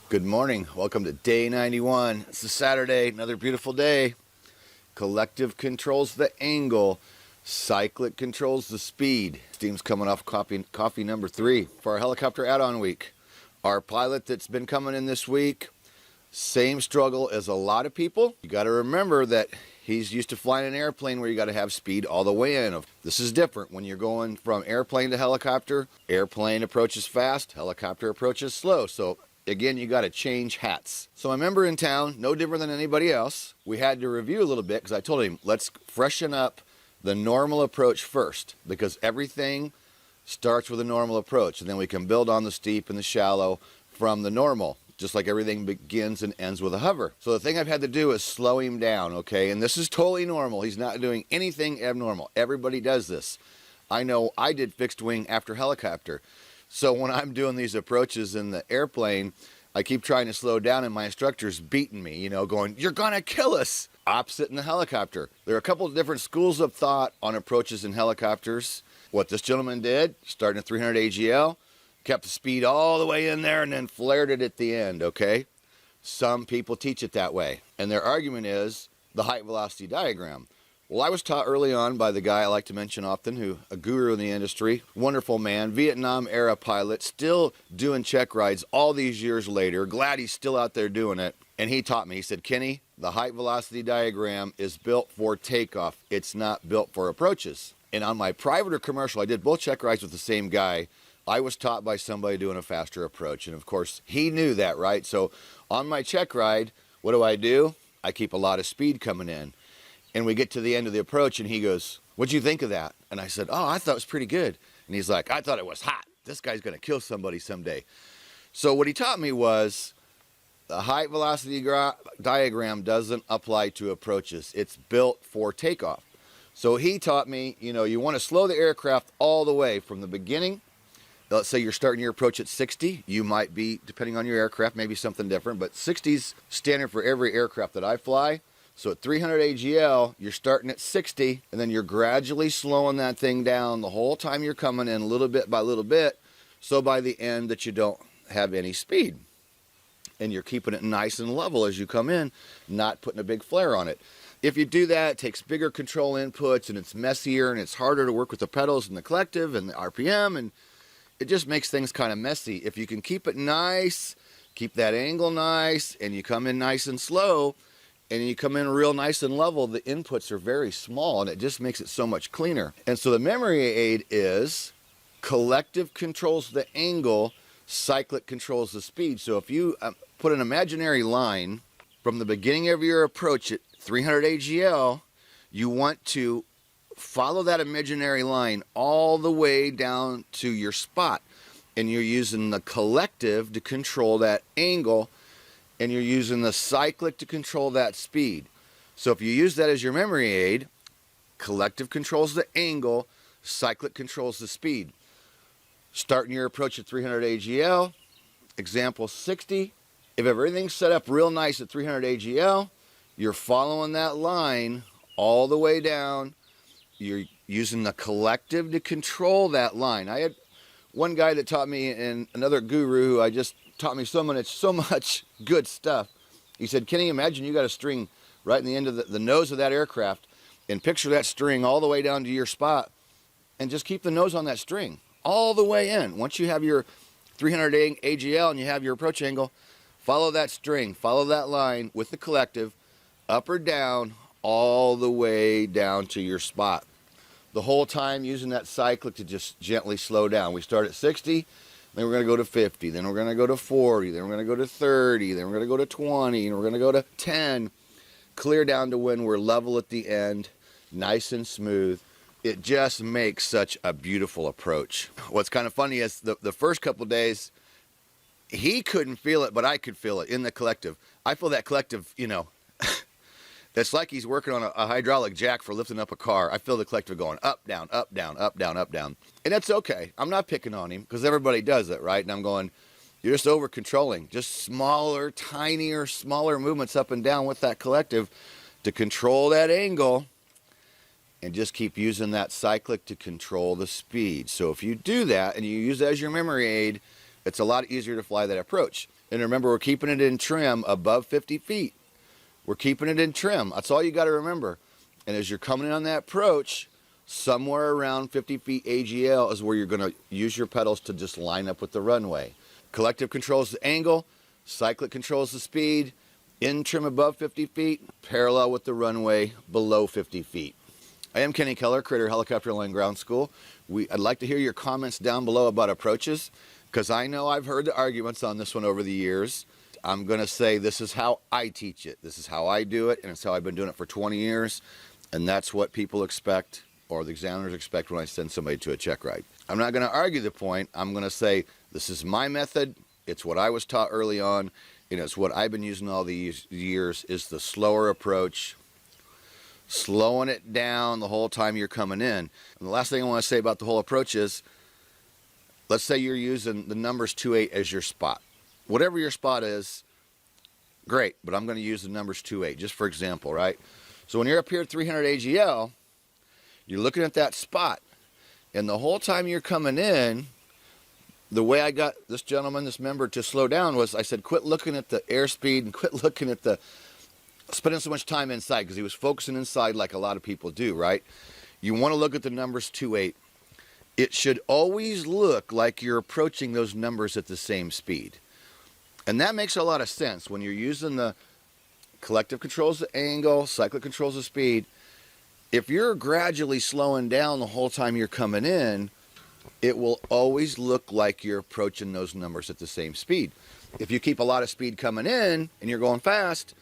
Good morning. Welcome to day 91. It's a Saturday, another beautiful day. Collective controls the angle. Cyclic controls the speed. Steam's coming off coffee number 3 for our helicopter add-on week. Our pilot that's been coming in this week, same struggle as a lot of people. You got to remember that he's used to flying an airplane where you got to have speed all the way in. This is different when you're going from airplane to helicopter. Airplane approaches fast, helicopter approaches slow. So again, you got to change hats. So my member in town, no different than anybody else, we had to review a little bit because I told him, let's freshen up the normal approach first, because everything starts with a normal approach, and then we can build on the steep and the shallow from the normal, just like everything begins and ends with a hover. So the thing I've had to do is slow him down, okay? And this is totally normal. He's not doing anything abnormal. Everybody does this. I know I did fixed wing after helicopter. So when I'm doing these approaches in the airplane, I keep trying to slow down and my instructor's beating me, going, you're gonna kill us. Opposite in the helicopter. There are a couple of different schools of thought on approaches in helicopters. What this gentleman did, starting at 300 AGL, kept the speed all the way in there and then flared it at the end, okay? Some people teach it that way. And their argument is the height velocity diagram. Well, I was taught early on by the guy I like to mention often, a guru in the industry, wonderful man, Vietnam era pilot, still doing check rides all these years later. Glad he's still out there doing it. And he taught me, he said, Kenny, the height velocity diagram is built for takeoff. It's not built for approaches. And on my private or commercial, I did both check rides with the same guy. I was taught by somebody doing a faster approach. And of course, he knew that, right? So on my check ride, what do? I keep a lot of speed coming in. And we get to the end of the approach and he goes, what'd you think of that? And I said, oh, I thought it was pretty good. And he's like, I thought it was hot. This guy's gonna kill somebody someday. So what he taught me was the height velocity diagram doesn't apply to approaches. It's built for takeoff. So he taught me, you wanna slow the aircraft all the way from the beginning. Let's say you're starting your approach at 60. You might be, depending on your aircraft, maybe something different, but 60's standard for every aircraft that I fly. So at 300 AGL, you're starting at 60, and then you're gradually slowing that thing down the whole time you're coming in, little bit by little bit, so by the end that you don't have any speed. And you're keeping it nice and level as you come in, not putting a big flare on it. If you do that, it takes bigger control inputs, and it's messier, and it's harder to work with the pedals and the collective and the RPM, and it just makes things kind of messy. If you can keep it nice, keep that angle nice, and you come in nice and slow, and you come in real nice and level, the inputs are very small, and it just makes it so much cleaner. And so the memory aid is collective controls the angle, cyclic controls the speed. So if you put an imaginary line from the beginning of your approach at 300 AGL, you want to follow that imaginary line all the way down to your spot. And you're using the collective to control that angle, and you're using the cyclic to control that speed. So if you use that as your memory aid, collective controls the angle, cyclic controls the speed. Starting your approach at 300 AGL, example 60. If everything's set up real nice at 300 AGL, you're following that line all the way down. You're using the collective to control that line. I had one guy that taught me, and another guru who I just taught me so much good stuff. He said, Kenny, imagine you got a string right in the end of the nose of that aircraft, and picture that string all the way down to your spot, and just keep the nose on that string all the way in. Once you have your 300 AGL and you have your approach angle, follow that string, follow that line with the collective, up or down, all the way down to your spot. The whole time using that cyclic to just gently slow down. We start at 60, then we're going to go to 50, then we're going to go to 40, then we're going to go to 30, then we're going to go to 20, and we're going to go to 10. Clear down to when we're level at the end, nice and smooth. It just makes such a beautiful approach. What's kind of funny is the first couple days, he couldn't feel it, but I could feel it in the collective. I feel that collective, it's like he's working on a hydraulic jack for lifting up a car. I feel the collective going up, down, up, down, up, down, up, down. And that's okay. I'm not picking on him because everybody does it, right? And I'm going, you're just over controlling. Just smaller, tinier, smaller movements up and down with that collective to control that angle, and just keep using that cyclic to control the speed. So if you do that and you use that as your memory aid, it's a lot easier to fly that approach. And remember, we're keeping it in trim above 50 feet. We're keeping it in trim. That's all you got to remember. And as you're coming in on that approach, somewhere around 50 feet AGL is where you're going to use your pedals to just line up with the runway. Collective controls the angle. Cyclic controls the speed. In trim above 50 feet, parallel with the runway below 50 feet. I am Kenny Keller, creator of Helicopter Land Ground School. I'd like to hear your comments down below about approaches, because I know I've heard the arguments on this one over the years. I'm going to say this is how I teach it. This is how I do it, and it's how I've been doing it for 20 years. And that's what people expect, or the examiners expect, when I send somebody to a check ride. I'm not going to argue the point. I'm going to say this is my method. It's what I was taught early on, and it's what I've been using all these years, is the slower approach, slowing it down the whole time you're coming in. And the last thing I want to say about the whole approach is, let's say you're using the numbers 2-8 as your spot. Whatever your spot is, great, but I'm going to use the numbers 2-8, just for example, right? So when you're up here at 300 AGL, you're looking at that spot, and the whole time you're coming in, the way I got this gentleman, this member, to slow down was I said, quit looking at the airspeed and quit looking at spending so much time inside, because he was focusing inside like a lot of people do, right? You want to look at the numbers 2-8. It should always look like you're approaching those numbers at the same speed. And that makes a lot of sense when you're using the collective controls the angle, cyclic controls the speed. If you're gradually slowing down the whole time you're coming in, it will always look like you're approaching those numbers at the same speed. If you keep a lot of speed coming in and you're going fast,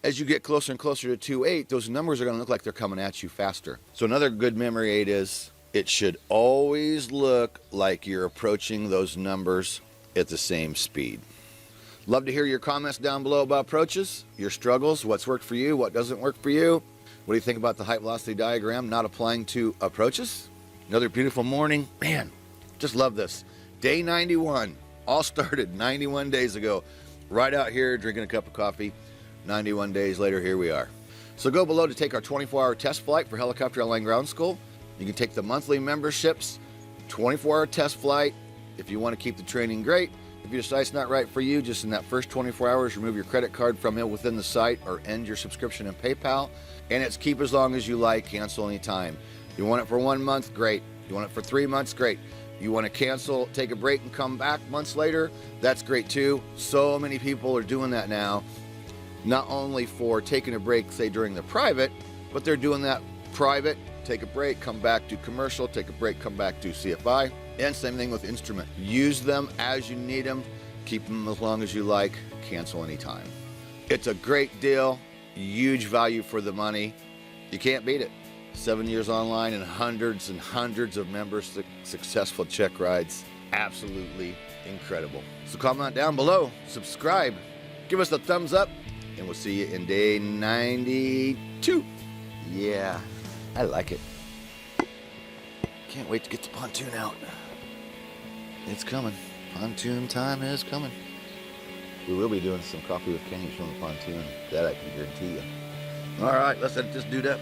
as you get closer and closer to 2-8, those numbers are going to look like they're coming at you faster. So another good memory aid is, it should always look like you're approaching those numbers at the same speed. Love to hear your comments down below about approaches, your struggles, what's worked for you, what doesn't work for you. What do you think about the height velocity diagram not applying to approaches? Another beautiful morning. Man, just love this. Day 91, all started 91 days ago. Right out here drinking a cup of coffee. 91 days later, here we are. So go below to take our 24-hour test flight for Helicopter Land Ground School. You can take the monthly memberships, 24-hour test flight, if you want to keep the training great. If you decide it's not right for you, just in that first 24 hours, remove your credit card from it within the site or end your subscription in PayPal. And it's keep as long as you like, cancel anytime. You want it for 1 month, great. You want it for 3 months, great. You want to cancel, take a break and come back months later, that's great too. So many people are doing that now. Not only for taking a break, say during the private, but they're doing that private, take a break, come back, do commercial, take a break, come back, do CFI. And same thing with instrument. Use them as you need them, keep them as long as you like, cancel anytime. It's a great deal, huge value for the money. You can't beat it. 7 years online and hundreds of members, successful check rides. Absolutely incredible. So comment down below, subscribe, give us a thumbs up, and we'll see you in day 92. Yeah, I like it. Can't wait to get the pontoon out. It's coming. Pontoon time is coming. We will be doing some coffee with Kenny from the pontoon. That I can guarantee you. All right, let's just do that.